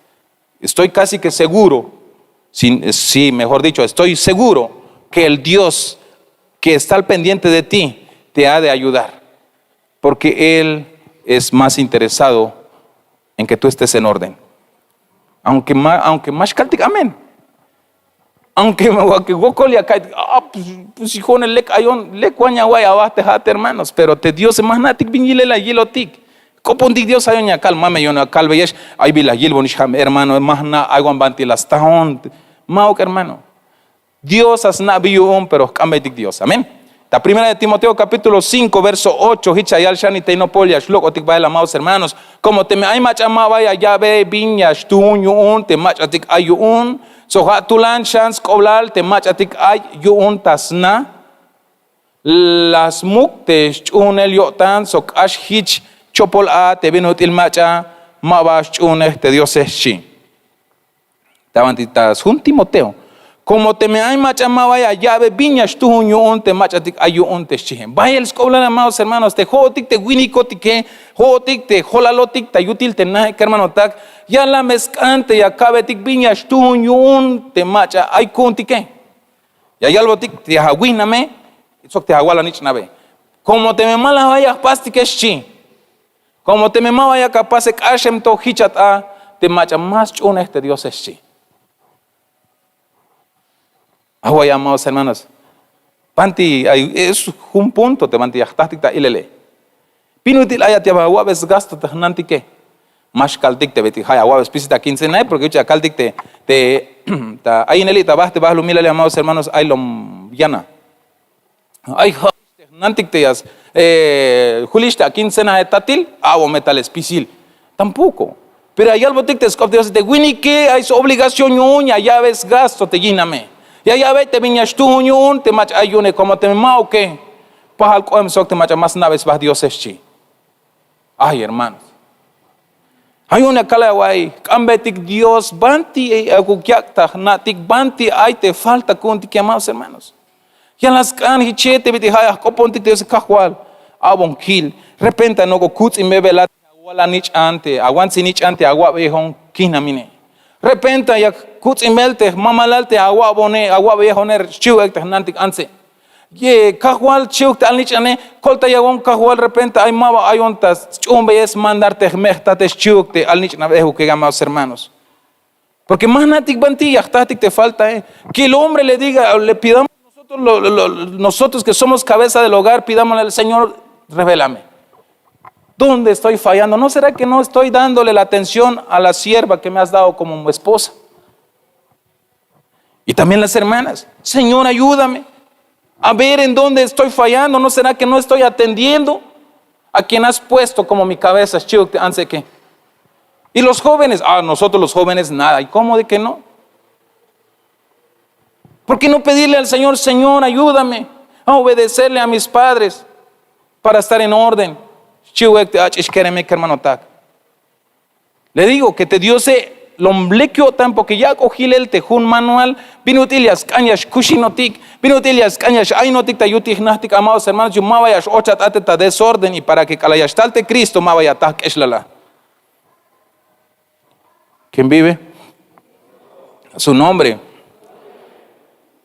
estoy casi que seguro Sí, mejor dicho, estoy seguro que el Dios que está al pendiente de ti te ha de ayudar, porque Él es más interesado en que tú estés en orden. Aunque más caltic, amén. Aunque gokolia pues hijo le ayon le cuaña guay abaste hat hermanos, pero te Dios más natik vinile la yelotik. Copondi Dios ayon ya calma me yon cal veyesh ay vi la yelbonish hermano más na aguan banti las tahon mauk hermano. Dios as na biun pero cambetik Dios. Amén. La primera de Timoteo capítulo 5 verso 8 hichayal shani teinopolia shlok otik baila maus hermanos, como te me ay machama vaya ya ve viñas tuñun te machatik ayun. So hatulan chans koblal te machatik ay yuun tasna las muktes chunel yotan sok ash hich chopol a te vinutil macha mabash chuneh te Dios chi. Tabantitas un Timoteo. Como te me hay machama vaya llave viñas tu yuun te machatik ay yuun te chihen. Vaya el skoblan amados hermanos te jotik te winikotik que jotik te holalotik te yutil te nahe hermano tak. Ya la mezcante ya cabetik viñas tu yun te macha ay kuntike. Ya albotik te haguiname, sok te haguala nich nave. Como te me mala vaya pastike chi. Como te me vaya capaz que ashem to hichat a te macha más chun este Dios es chi. Agua amados hermanos. Panti es un punto te manti yachtastik ta ilele. Pinutil ayat ya wabes gasto te nantike. Más caltic te beti haya guaves pisita 15 nay porque ya caltic te ahí en el tabaste vas lo milale amados hermanos ay lo yana ay nantic te yas julista 15 nay tatil o metal espisil tampoco pero hay algo tic te scop de wini que hay su obligación uña ya ves gasto te guíname ya ve te viñas tu uñun te mach ayune como te mau que pahal coem sok te mach más naves vas Dios eschi ay hermanos. Hay una cala guay, cambetik Dios, banti agugyakta, natik banti ay te falta kunti que amados hermanos. Ya las can hichete biti haya coponti Dios kahual, abon kil, repenta no go kuts y mevelat aguala nich ante, aguansi nich ante agua viejon kinamine. Repenta ya kuts y melte mamalalte agua bone agua viejoner chiwek nantik anse. Ye kahual chiuk tal nich ane kolta yagon kahual repente ay mava ay ontas chumbe es mandarte mehta te chiuk te al nich naveju que amados hermanos. Porque más natik banti yachtatik te falta que el hombre le diga le pidamos nosotros que somos cabeza del hogar pidámosle al Señor revélame. ¿Dónde estoy fallando? ¿No será que no estoy dándole la atención a la sierva que me has dado como esposa? Y también las hermanas, Señor ayúdame. A ver en dónde estoy fallando. ¿No será que no estoy atendiendo a quien has puesto como mi cabeza? Anse que. Y los jóvenes, nosotros los jóvenes nada. ¿Y cómo de que no? ¿Por qué no pedirle al Señor, Señor, ayúdame a obedecerle a mis padres para estar en orden? Le digo que te dio ese lomblequio tampoco que ya cogí el tejún manual, vinutilias cañas kushinotik, vinutilias cañas ainotik tayutik nahtik, amados hermanos, yo mavayas ochat ateta desorden y para que calayashtalte Cristo mavayatak eshlala. ¿Quién vive? A su nombre.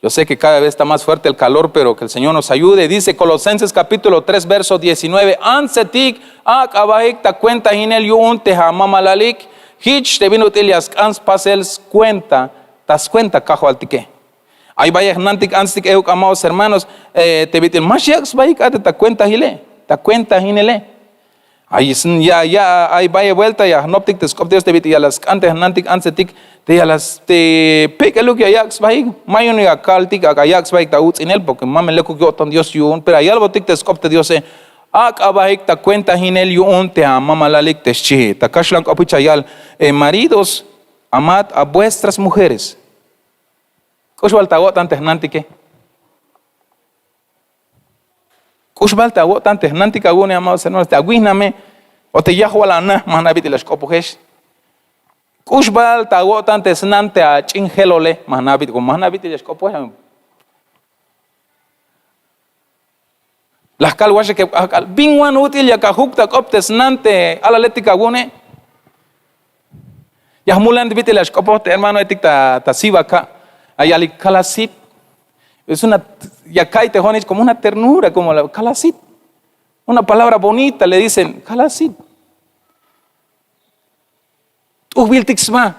Yo sé que cada vez está más fuerte el calor, pero que el Señor nos ayude. Dice Colosenses capítulo 3, verso 19. Ansetik akabaik ta cuenta hinel yun teha mamalalik. Hitch te vino tilias ans pasels cuenta. Tas cuenta cajo altique. Ahí vaya nantik anstik euk amados hermanos. Te vitil mashiax baik ate ta cuenta hile. Ta cuenta hinele. Ahí ya ahí vaya vuelta ya noptik te scop Dios te vitil ya las antes nantik ansetik. Te las te pique lo que ayax baik mayon ya kaltik ayax baik ta uts inel porque mamen le ko ton Dios yun pero hay algo tik te scop te Dios abaik ta cuenta hinel yun te mamalalik te chi ta kashlan kapuchayal maridos amad a vuestras mujeres kushbal ta got antes nantike kushbal ta got antes nantika gune amados hermanos te aguiname o te yahwala na manabiti las copujes Kushbal tagot antes nante a chingelole manabit con manabit y escopo las calguache que binwan útil ya kahukta coptes nante a la letica gune ya mulan bit la escopo hermano etikta tasiva ka Ayali kalasit. Es una, Yacay tejones como una ternura, como la kalasit. Una palabra bonita, le dicen kalasit. Uhbiltik sma.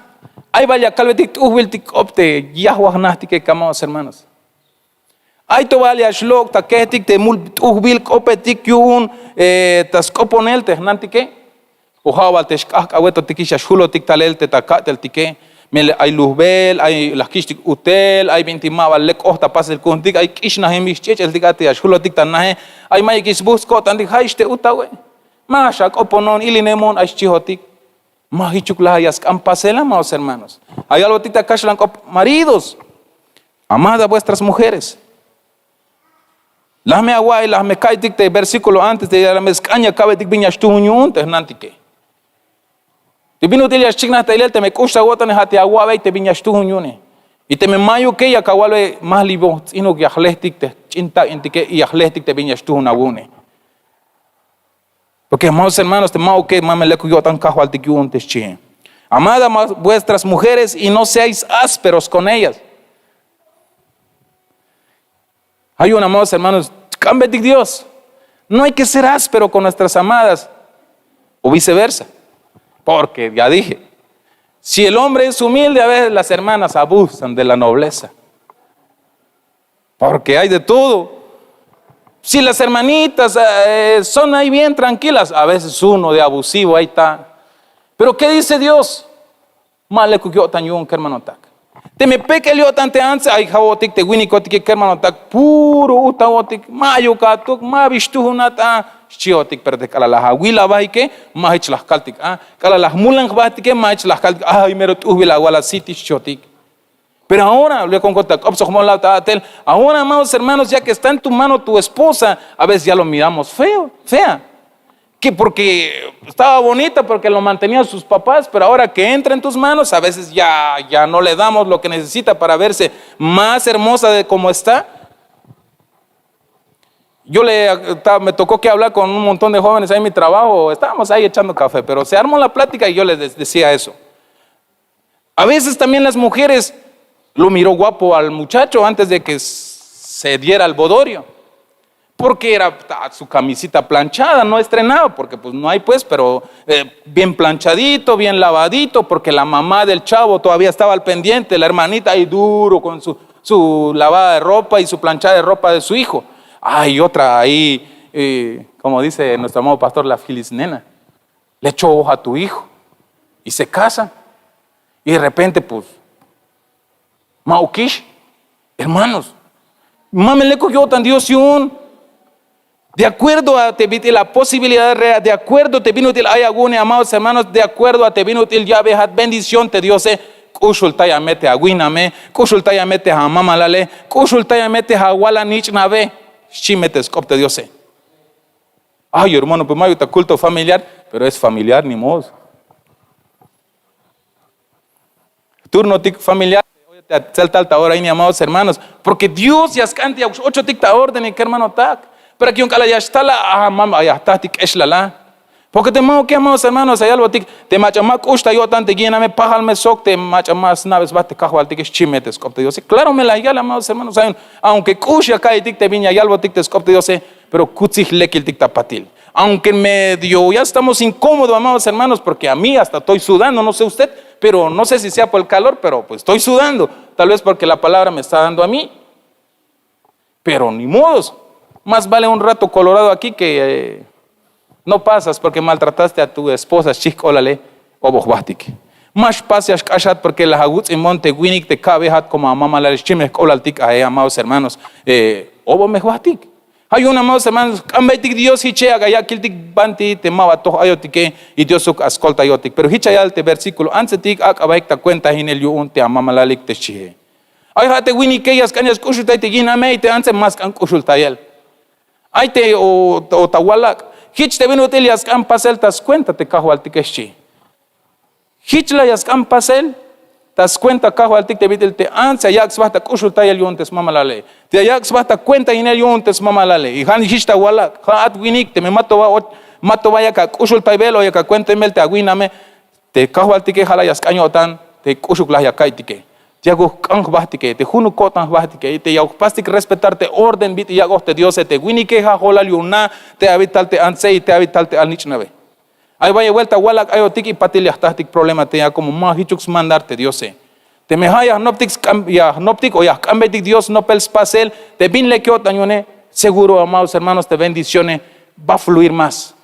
Ay vaya calvetik uhbiltik opte yahuahnastik kamaos hermanos. Ay to vaya shlok taketik te mul uhbilk opetik yun tas koponelte nantike. Ujawal teshkak aweto tikisha shulotik talelte takatel tike. Mel ay luzbel, ay las kishtik utel, ay bintimaba lek ohta pasel kuntik, ay kishna hemischech el tikate ya shulotik tanahe, ay mayikis busko tandik haiste utawe. Mashak oponon ilinemon ay chihotik. Mahichuk lahayas campasela, amados hermanos. Hay algo tita kashlan maridos. Amad a vuestras mujeres. Las me aguay, las me kaitik te versículo antes de la mezcaña cabe tik viñas tuñun te nantike. Te vino te las chignas te te me custa gotan hati agua te viñas tuñune. Y te me mayo que ya kawale más libo ino que ahlestik te chinta intike y ahlestik te viñas tunagune. Porque, amados hermanos, te mao que mameleco yo tan cajo al tiquiun te chie. Amad a vuestras mujeres y no seáis ásperos con ellas. Hay un, amados hermanos, cambie de Dios. No hay que ser áspero con nuestras amadas o viceversa. Porque, ya dije, si el hombre es humilde, a veces las hermanas abusan de la nobleza. Porque hay de todo. Si las hermanitas son ahí bien tranquilas, a veces uno de abusivo, ahí está. Pero ¿qué dice Dios? Male kukyo tanyun kermanotak. Te me peque leo tante anse, ay jaotik te winikotik kermanotak, puro utaotik, mayo katuk, ma bishtuhunata, chiotik perde kala la hawila baike, ma hich las kaltik, kala las mulan batike, ma hich las kaltik, ay mero tuhvila wala siti chiotik. Pero ahora, ahora, amados hermanos, ya que está en tu mano tu esposa, a veces ya lo miramos fea. Que porque estaba bonita, porque lo mantenían sus papás, pero ahora que entra en tus manos, a veces ya no le damos lo que necesita para verse más hermosa de como está. Me tocó que hablar con un montón de jóvenes ahí en mi trabajo, estábamos ahí echando café, pero se armó la plática y yo les decía eso. A veces también las mujeres lo miró guapo al muchacho antes de que se diera el bodorio. Porque era su camisita planchada, no estrenado, porque pues no hay pues, pero bien planchadito, bien lavadito, porque la mamá del chavo todavía estaba al pendiente, la hermanita ahí duro con su lavada de ropa y su planchada de ropa de su hijo. Hay otra ahí, como dice nuestro amado pastor, la filisnena, le echó ojo a tu hijo y se casa. Y de repente pues, Maukish, hermanos, mame le cogió tan Dios y de acuerdo a te vino la posibilidad real, de acuerdo te vino el ayagune, amados hermanos, de acuerdo a te vino el llave bendición te Dios kushultaya mete aguiname, kushultaya mete a mamalale, kushultaya mete a wala nichnave, chimete scopte Dios. Ay, hermano, pues mayo está culto familiar, pero es familiar ni modo. Turno tic familiar. Salta ahora ahí, amados hermanos, porque Dios ya escante 8 ticta orden y que hermano tac, pero aquí un cala ya está la mamá ya está tic es la, porque te mando que amados hermanos hay algo tic te machamak usta yo tante guina me pajal me sok te machamas naves bate cajo al tic es chimetes copte Dios, claro me la ya amados hermanos hay aunque kusha cae tic te viña y algo tic te copte Dios, pero kutzig lekil tic tapatil. Aunque medio ya estamos incómodos, amados hermanos, porque a mí hasta estoy sudando, no sé usted, pero no sé si sea por el calor, pero pues estoy sudando, tal vez porque la palabra me está dando a mí, pero ni modos, más vale un rato colorado aquí que no pasas porque maltrataste a tu esposa, chic, ólale, o bojbatik. Más pasas kashat porque la haguts en monte winik te cabe hat como a mamá la chimes olaltik a amados hermanos, obo mejbatik. Hay una, amados hermanos, cambiatik Dios hiche agaya kiltik banti te mavato ayotike y Dios suk ascolta ayotik. Pero hicha ya este versículo ansetik akabaik ta cuenta en el yun te amamalalik te chihe. Ay hate wini que ellas cañas kushulta te gina me te anse más can kushulta yel. Ay te o tawalak. Hich te vino te lias can pasel tas cuenta te cajo al tikeshi. Hich la yas can pasel tas cuenta cajo al tik te vitel te anse ayax basta kushulta yel yuntes mamalale. Te ayax basta cuenta en el yuntes mamalale. Y han hich tawalak. Hat winik te me mato vaya ka kushulta velo ya ka cuenta mel te aguiname te cajo al tike jala yas cañotan te kushukla ya kaitike. Ya te junu kotan bastike, te ya pastik respetarte orden bit ya goste Dios te wini que ha hola liuna te habitalte anse y te habitalte al nichnave. Ahí vaya vuelta walak ayo tiki patil tastik problema te ya como más hichux mandarte Dios te me haya noptik o ya cambetik Dios no pels pasel te bin le que otañone seguro amados hermanos te bendiciones va a fluir más.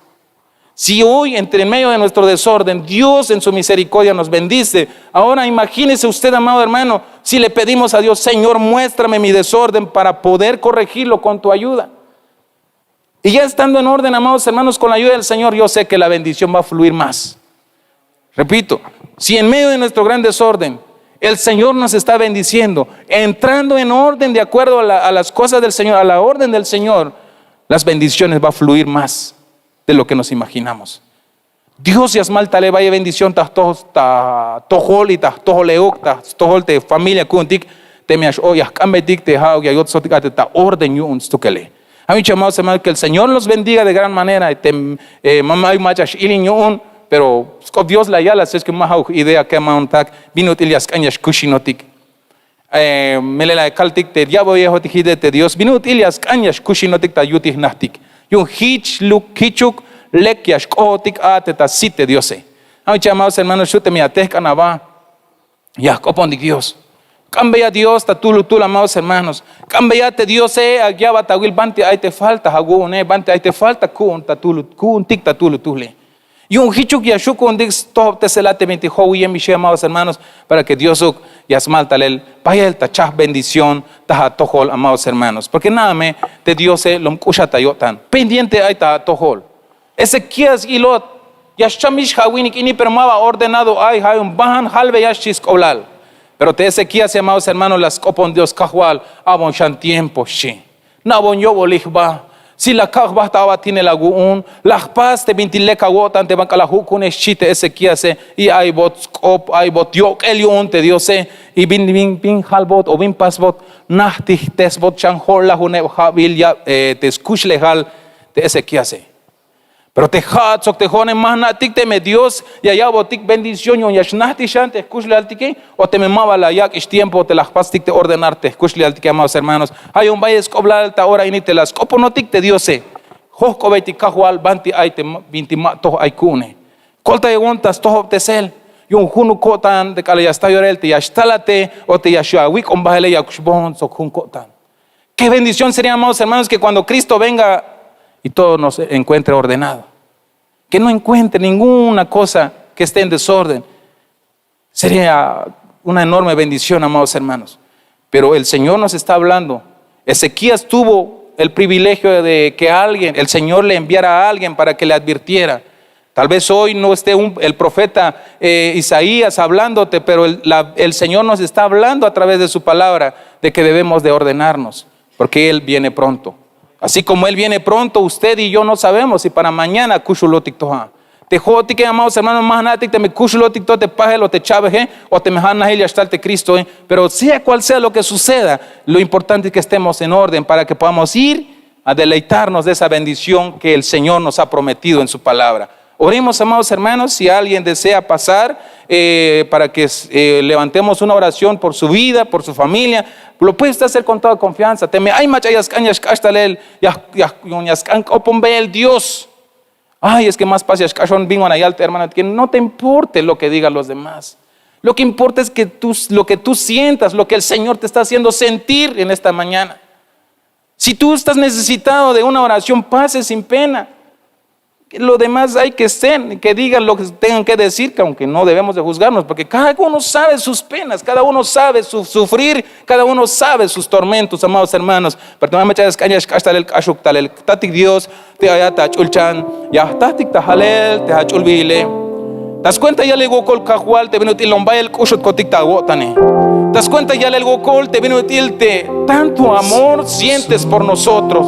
Si hoy, entre medio de nuestro desorden, Dios en su misericordia nos bendice, ahora imagínese usted, amado hermano, si le pedimos a Dios, Señor, muéstrame mi desorden para poder corregirlo con tu ayuda. Y ya estando en orden, amados hermanos, con la ayuda del Señor, yo sé que la bendición va a fluir más. Repito, si en medio de nuestro gran desorden, el Señor nos está bendiciendo, entrando en orden de acuerdo a las cosas del Señor, a la orden del Señor, las bendiciones van a fluir más de lo que nos imaginamos. Dios y asmal tale vaya bendición ta tohol y ta toholeuk ta tohol te familia kuntik te me oyas cambetik te hao ya yot sotik ta orden yun stukele. A mí chamados hermanos que el Señor los bendiga de gran manera te mamá y machas ilin yun pero Dios la yala es que más idea que mauntak vino tilias cañas kushinotik melela kaltik te diabo viejo tijide te Dios vino tilias cañas kushinotik ta yutik nahtik. Yung hich luk kichuk lek yash kotik ateta site Diose. Ay amados hermanos, yo te me atezcan aba. Ya copondik Dios. Cambia Dios ta tulu amados hermanos. Cambiate Dios agya batawil bante ay te falta hagun bante ay te falta kun ta tulu kun tik ta tulu tule. Yung hichuk yashuk ondik stop te selate 20 hoy mi amados hermanos para que Dios yasmal talel vaya el tachah bendición taha tohol amados hermanos porque nada me de Dios lom kushata yotan pendiente ay ta tohol Ezequías y Lot yashamish hawinik ini permaba ordenado ay hay un bahan halbe yashis kolal pero te Ezequías amados hermanos las copon Dios kahwal abon shan tiempo shi na bon yo bolihba. Si la kahba estaba tiene la guun, las paz te vintileka wotan te van a la hukun chite Ezequías y hay bot skop hay bot yok elion te Dios y bin halbot o bin pasbot nahti tesbot chanhor la hune habil ya te escuch legal te Ezequías. Pero te hatzok te jone más natik te me Dios y allá botik bendición y yashnahti shan te escuch le altike o te me mava la yak es tiempo te las pastik te ordenarte escuch le altike amados hermanos hay un valle escoblar alta hora y ni te las copo notik te Dios hosco beti kahual banti ay te bintima to ay kune colta yegontas to te sel y un junu kotan de kala yasta yorel te yashtalate o te yashua wik on bahele yakushbon so jun kotan. Qué bendición sería amados hermanos que cuando Cristo venga y todo nos encuentre ordenado, que no encuentre ninguna cosa que esté en desorden. Sería una enorme bendición, amados hermanos. Pero el Señor nos está hablando. Ezequías tuvo el privilegio de que el Señor le enviara a alguien para que le advirtiera. Tal vez hoy no esté el profeta Isaías hablándote, pero el Señor nos está hablando a través de su palabra de que debemos de ordenarnos, porque Él viene pronto. Así como Él viene pronto, usted y yo no sabemos si para mañana kushulotik toha. Te jotik, amados hermanos, más natik te me kushulotik to te pajel o te chaveje o te mehan nahil yashtalte Cristo. Pero sea cual sea lo que suceda, lo importante es que estemos en orden para que podamos ir a deleitarnos de esa bendición que el Señor nos ha prometido en su palabra. Oremos, amados hermanos, si alguien desea pasar para que levantemos una oración por su vida, por su familia, lo puedes hacer con toda confianza. Teme, ay, machayas cañas castalel, yascan opombe el Dios. Ay, es que más pasa yascashon bingon ayalta, hermano, que no te importe lo que digan los demás. Lo que importa es que lo que tú sientas, lo que el Señor te está haciendo sentir en esta mañana. Si tú estás necesitado de una oración, pase sin pena. Lo demás hay que ser, que digan lo que tengan que decir, que aunque no debemos de juzgarnos, porque cada uno sabe sus penas, cada uno sabe su sufrir, cada uno sabe sus tormentos, amados hermanos. Pero me echas cañas hasta el kashuk talel, tatik Dios, te ayata chulchan, ya tatik tahalel, te hachulbile. Das cuenta ya le gokol kahual, te vino til lombay el kushut kotik tagotane. Das cuenta ya le gokol, te vino til te tanto amor sientes por nosotros.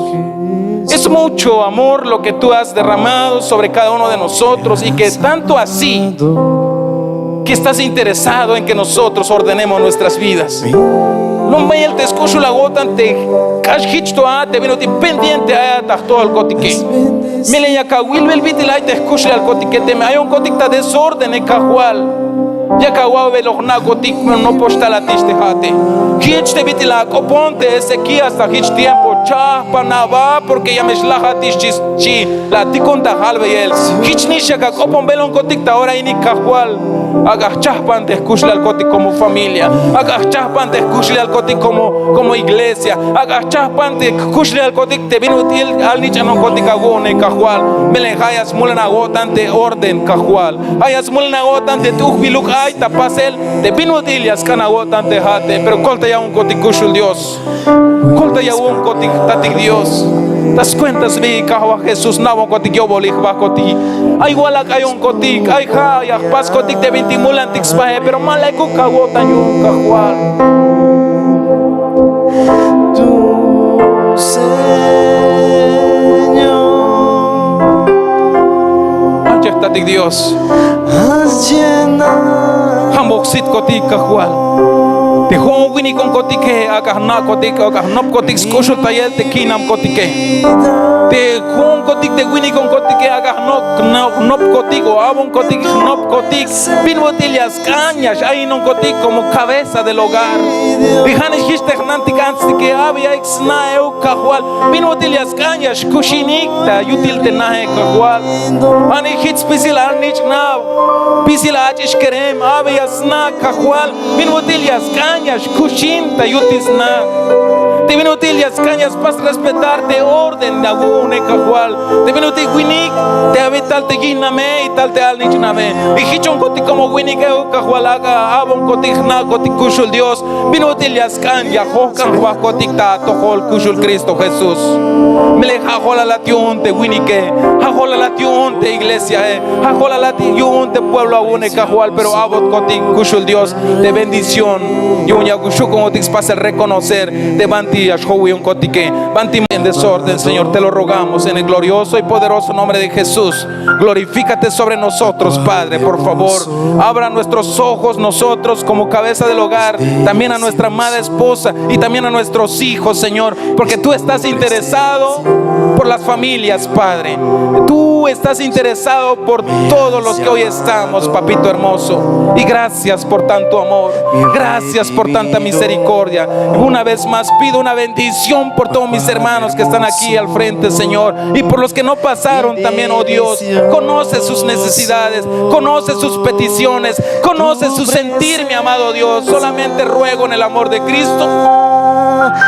Es mucho amor lo que tú has derramado sobre cada uno de nosotros y que tanto así que estás interesado en que nosotros ordenemos nuestras vidas. No me te escucho la gota te cashito te vino pendiente a todo el cotique. Me le yaca Wilbel Vitilai te escucho al cotique te me hay un cotique desorden en cajual. Ya kawabe los nagotik no postalatis te hate. Hich te vitila coponte Ezequías hasta hich tiempo. Cha panaba porque ya me shlahatis chi la ticonta halbeyel. Hich nisha ka copon belon cotic ahora ini cajual. Agachahpan te escuchle al cotic como familia. Agachahpan te escuchle al cotic como iglesia. Agachahpan te escuchle al cotic te vino al nicha no cotic agone cajual. Melejayas mulan agotante orden cajual. Hayas mulan agotante tu biluk ay tapasel te vino dilias canagotante hate. Pero colta ya un cotic cushul Dios. Colta ya un cotic tatic Dios. Das cuentas vi kahwa Jesús na un cotic yo bolig va cotic. Ay wala kayo un cotic. Ay ha ya pas cotic te vintimulan tixpae pero malaiku kagotan yung kahwal. Ancha tatic Dios. Hamboksit cotic kahwal. Te hon wini con cotique agahna cotic agahnop cotic skusho tayel te kinam cotique. Te hon cotic te wini con cotique agahnop nop cotic o abon cotic nop cotic. Bin botillas cañas ahí non cotic como cabeza del hogar. Dijanes histe hnanti kansti que había exna eu kahwal. Bin botillas cañas kushinikta yutil te nahe kahwal. Ani hits pisil arnich na pisil achish kerem había sna kahwal. Bin botillas cañas kushinta yutisna. Te vino utillas cañas para respetarte orden de agune cajual. Te vino util winik te habital te guiname y tal te al nichname. Y hichon coti como winik eu cajualaga abon cotigna coticushul Dios. Vino utillas cañas hokan huacoticta tohol cushul Cristo Jesús. Mele jajola lation te winike. Jajola lation te iglesia jajola lation te pueblo agune cajual. Pero abot coticushul Dios de bendición. Yo ya gushu como te pasa reconocer de banti en desorden, Señor, te lo rogamos en el glorioso y poderoso nombre de Jesús. Glorifícate sobre nosotros, Padre, por favor. Abra nuestros ojos nosotros como cabeza del hogar, también a nuestra amada esposa y también a nuestros hijos, Señor, porque tú estás interesado por las familias, Padre. Tú estás interesado por todos los que hoy estamos, papito hermoso. Y gracias por tanto amor, gracias por tanta misericordia. Una vez más pido una bendición por todos mis hermanos que están aquí al frente, Señor, y por los que no pasaron también, oh Dios. Conoce sus necesidades, conoce sus peticiones, conoce su sentir, mi amado Dios. Solamente ruego en el amor de Cristo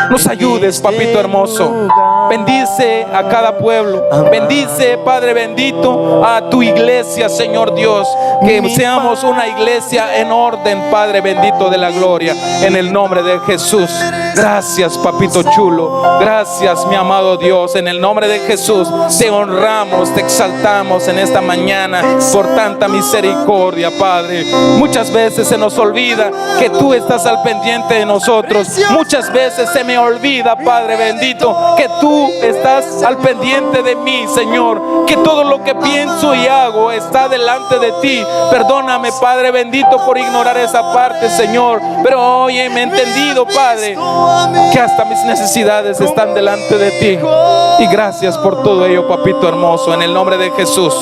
nos ayudes, papito hermoso. Bendice a cada pueblo, bendice, Padre bendito, a tu iglesia, Señor Dios. Que seamos una iglesia en orden, Padre bendito de la gloria, en el nombre de Jesús. Gracias, papito chulo. Gracias, mi amado Dios. En el nombre de Jesús te honramos, te exaltamos en esta mañana por tanta misericordia, Padre. Muchas veces se nos olvida que tú estás al pendiente de nosotros. Muchas veces se me olvida, Padre bendito, que tú estás al pendiente de mí, Señor. Que todo lo que pienso y hago está delante de ti. Perdóname, Padre bendito, por ignorar esa parte, Señor. Pero hoy me he entendido, Padre, que hasta mis necesidades están delante de ti. Y gracias por todo ello, papito hermoso, en el nombre de Jesús.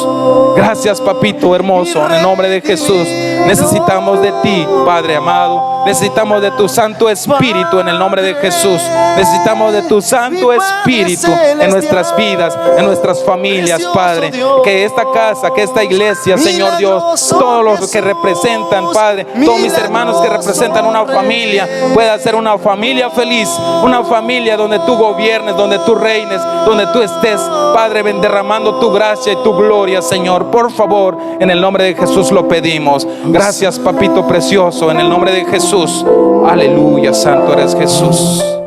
Gracias, papito hermoso, en el nombre de Jesús. Necesitamos de ti, Padre amado. Necesitamos de tu Santo Espíritu en el nombre de Jesús. Necesitamos de tu Santo Espíritu en nuestras vidas, en nuestras familias, Padre. Que esta casa, que esta iglesia, Señor Dios, todos los que representan, Padre, todos mis hermanos que representan una familia, pueda ser una familia feliz, una familia donde tú gobiernes, donde tú reines, donde tú estés, Padre, derramando tu gracia y tu gloria, Señor. Por favor, en el nombre de Jesús lo pedimos. Gracias, papito precioso, en el nombre de Jesús. Aleluya, santo eres Jesús.